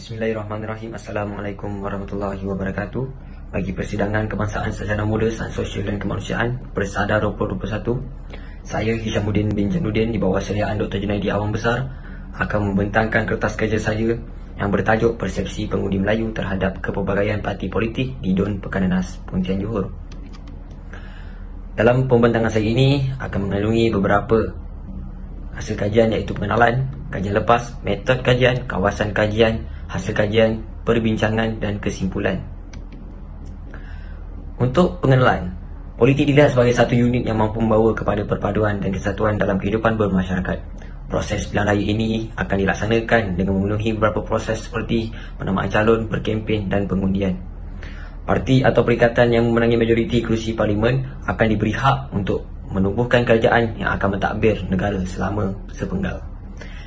Bismillahirrahmanirrahim. Assalamualaikum warahmatullahi wabarakatuh. Bagi persidangan kebangsaan sarjana muda Sains Sosial dan Kemanusiaan Bersada 2021, saya Hishamuddin bin Jainuddin di bawah seliaan Dr. Junaidi Awang Besar akan membentangkan kertas kerja saya yang bertajuk Persepsi Pengundi Melayu terhadap Kepelbagaian Parti Politik di DUN Pekanenas, Pontian Johor. Dalam pembentangan saya ini akan mengandungi beberapa hasil kajian, iaitu pengenalan, kajian lepas, metod kajian, kawasan kajian, hasil kajian, perbincangan dan kesimpulan. Untuk pengenalan, politik dilihat sebagai satu unit yang mampu membawa kepada perpaduan dan kesatuan dalam kehidupan bermasyarakat. Proses pilihan raya ini akan dilaksanakan dengan memenuhi beberapa proses seperti penamaan calon, berkempen dan pengundian. Parti atau perikatan yang memenangi majoriti kerusi parlimen akan diberi hak untuk menubuhkan kerajaan yang akan mentadbir negara selama sepenggal.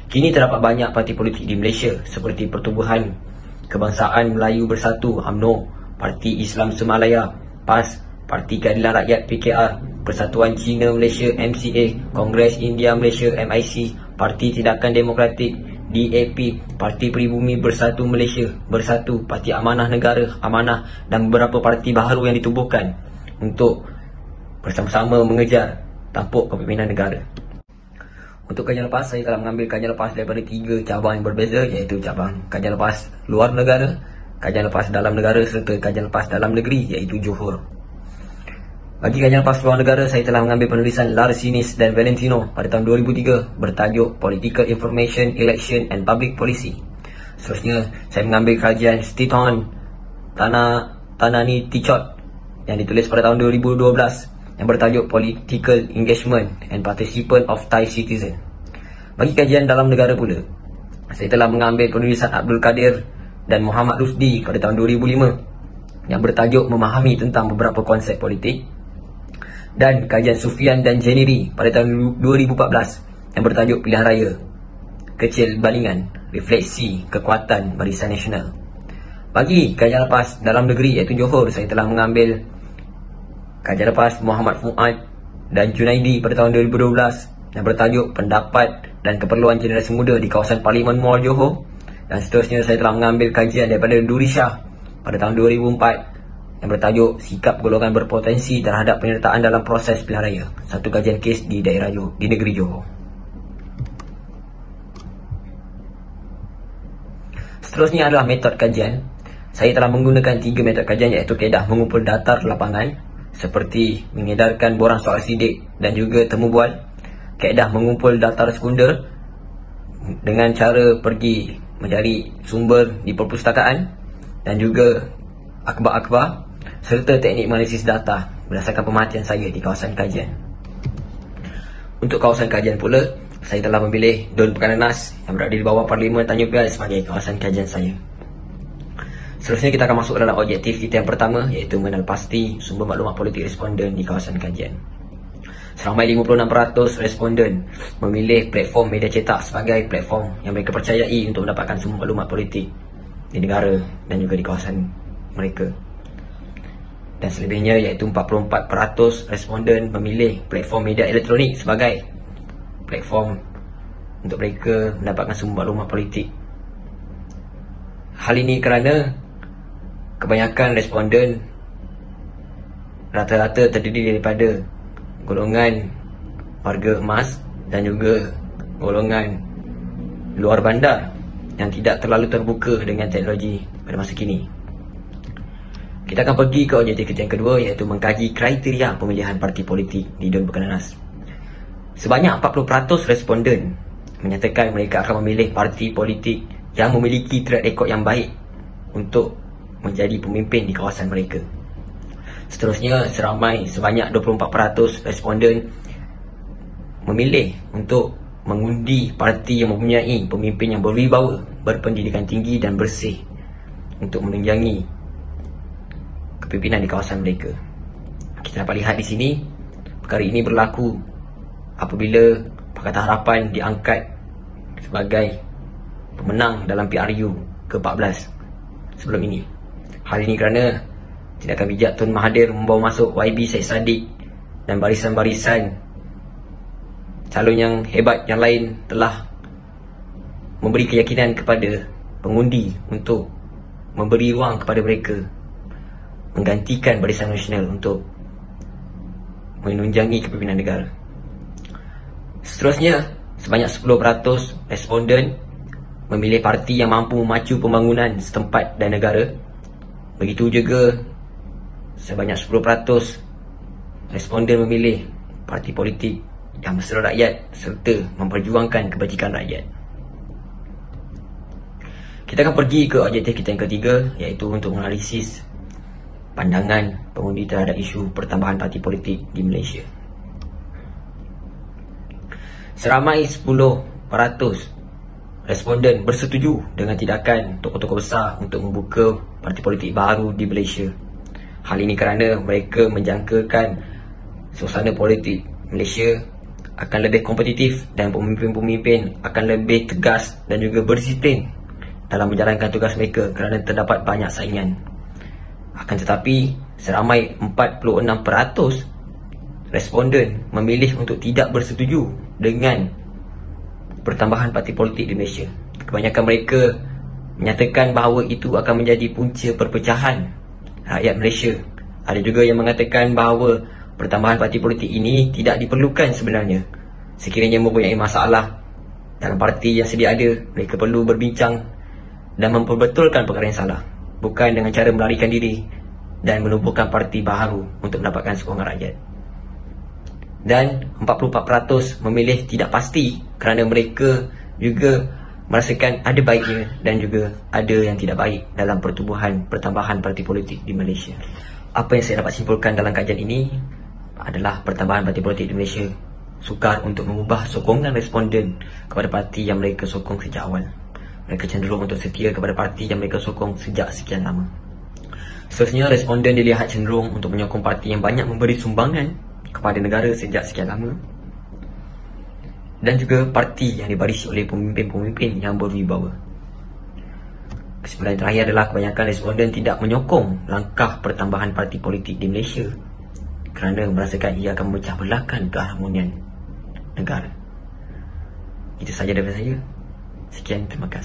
Kini terdapat banyak parti politik di Malaysia seperti Pertubuhan Kebangsaan Melayu Bersatu UMNO, Parti Islam Semalaya PAS, Parti Keadilan Rakyat PKR, Persatuan Cina Malaysia MCA, Kongres India Malaysia MIC, Parti Tindakan Demokratik DAP, Parti Peribumi Bersatu Malaysia Bersatu, Parti Amanah Negara Amanah dan beberapa parti baharu yang ditubuhkan untuk bersama-sama mengejar tampuk kepimpinan negara. Untuk kajian lepas, saya telah mengambil kajian lepas daripada 3 cabang yang berbeza, iaitu cabang kajian lepas luar negara, kajian lepas dalam negara serta kajian lepas dalam negeri, iaitu Johor. Bagi kajian lepas luar negara, saya telah mengambil penulisan Larsinis dan Valentino pada tahun 2003 bertajuk Political Information, Election and Public Policy. Seterusnya, saya mengambil kajian Stiton Tanani Tichot yang ditulis pada tahun 2012 yang bertajuk Political Engagement and Participation of Thai Citizen. Bagi kajian dalam negara pula, saya telah mengambil penulisan Abdul Kadir dan Muhammad Rusdi pada tahun 2005 yang bertajuk Memahami tentang beberapa konsep politik, dan kajian Sufian dan Jeniri pada tahun 2014 yang bertajuk Pilihan Raya Kecil Balingan, Refleksi Kekuatan Barisan Nasional. Bagi kajian lepas dalam negeri, iaitu Johor, saya telah mengambil kajian lepas Muhammad Fuad dan Junaidi pada tahun 2012 yang bertajuk Pendapat dan Keperluan Generasi Muda di kawasan Parlimen Mall Johor. Dan seterusnya, saya telah mengambil kajian daripada Duri Shah pada tahun 2004 yang bertajuk Sikap Golongan Berpotensi terhadap Penyertaan dalam Proses Pilihan Raya, satu kajian kes di daerah di negeri Johor. Seterusnya adalah metod kajian. Saya telah menggunakan 3 metod kajian, iaitu kaedah mengumpul data lapangan seperti mengedarkan borang soal sidik dan juga temu bual, kaedah mengumpul data sekunder dengan cara pergi mencari sumber di perpustakaan dan juga akhbar-akhbar, serta teknik analisis data berdasarkan pemerhatian saya di kawasan kajian. Untuk kawasan kajian pula, saya telah memilih DUN Pekanenas yang berada di bawah Parlimen Tanjung Piai sebagai kawasan kajian saya. Seterusnya kita akan masuk dalam objektif kita yang pertama, iaitu mengenal pasti sumber maklumat politik responden di kawasan kajian. Seramai 56% responden memilih platform media cetak sebagai platform yang mereka percayai untuk mendapatkan sumber maklumat politik di negara dan juga di kawasan mereka. Dan selebihnya, iaitu 44% responden memilih platform media elektronik sebagai platform untuk mereka mendapatkan sumber maklumat politik. Hal ini kerana kebanyakan responden rata-rata terdiri daripada golongan warga emas dan juga golongan luar bandar yang tidak terlalu terbuka dengan teknologi pada masa kini. Kita akan pergi ke objektif kita yang kedua, iaitu mengkaji kriteria pemilihan parti politik di DUN Pekanenas. Sebanyak 40% responden menyatakan mereka akan memilih parti politik yang memiliki track record yang baik untuk menjadi pemimpin di kawasan mereka. Seterusnya, sebanyak 24% responden memilih untuk mengundi parti yang mempunyai pemimpin yang berwibawa, berpendidikan tinggi dan bersih untuk menunjangi kepimpinan di kawasan mereka. Kita dapat lihat di sini, perkara ini berlaku apabila Pakatan Harapan diangkat sebagai pemenang dalam PRU ke-14 sebelum ini. Hal ini kerana tindakan bijak Tun Mahathir membawa masuk YB Syed Saddiq dan barisan-barisan calon yang hebat yang lain telah memberi keyakinan kepada pengundi untuk memberi ruang kepada mereka menggantikan Barisan Nasional untuk menunjangi kepimpinan negara. Seterusnya, sebanyak 10% responden memilih parti yang mampu memacu pembangunan setempat dan negara. Begitu juga sebanyak 10% responden memilih parti politik yang bersama rakyat serta memperjuangkan kebajikan rakyat. Kita akan pergi ke objektif kita yang ketiga, iaitu untuk menganalisis pandangan pengundi terhadap isu pertambahan parti politik di Malaysia. Seramai 10% responden bersetuju dengan tindakan tokoh-tokoh besar untuk membuka parti politik baru di Malaysia. Hal ini kerana mereka menjangkakan suasana politik Malaysia akan lebih kompetitif dan pemimpin-pemimpin akan lebih tegas dan juga berdisiplin dalam menjalankan tugas mereka kerana terdapat banyak saingan. Akan tetapi, seramai 46% responden memilih untuk tidak bersetuju dengan pertambahan parti politik di Malaysia. Kebanyakan mereka menyatakan bahawa itu akan menjadi punca perpecahan rakyat Malaysia. Ada juga yang mengatakan bahawa pertambahan parti politik ini tidak diperlukan sebenarnya. Sekiranya mempunyai masalah dalam parti yang sedia ada, mereka perlu berbincang dan memperbetulkan perkara yang salah, bukan dengan cara melarikan diri dan menubuhkan parti baru untuk mendapatkan sokongan rakyat. Dan 44% memilih tidak pasti kerana mereka juga merasakan ada baiknya dan juga ada yang tidak baik dalam pertubuhan pertambahan parti politik di Malaysia. Apa yang saya dapat simpulkan dalam kajian ini adalah pertambahan parti politik di Malaysia sukar untuk mengubah sokongan responden kepada parti yang mereka sokong sejak awal. Mereka cenderung untuk setia kepada parti yang mereka sokong sejak sekian lama. Seterusnya, responden dilihat cenderung untuk menyokong parti yang banyak memberi sumbangan kepada negara sejak sekian lama, dan juga parti yang dibarisi oleh pemimpin-pemimpin yang berwibawa. Kesimpulan terakhir adalah kebanyakan responden tidak menyokong langkah pertambahan parti politik di Malaysia kerana merasakan ia akan memecah belahkan keharmonian negara. Itu sahaja daripada saya. Sekian, terima kasih.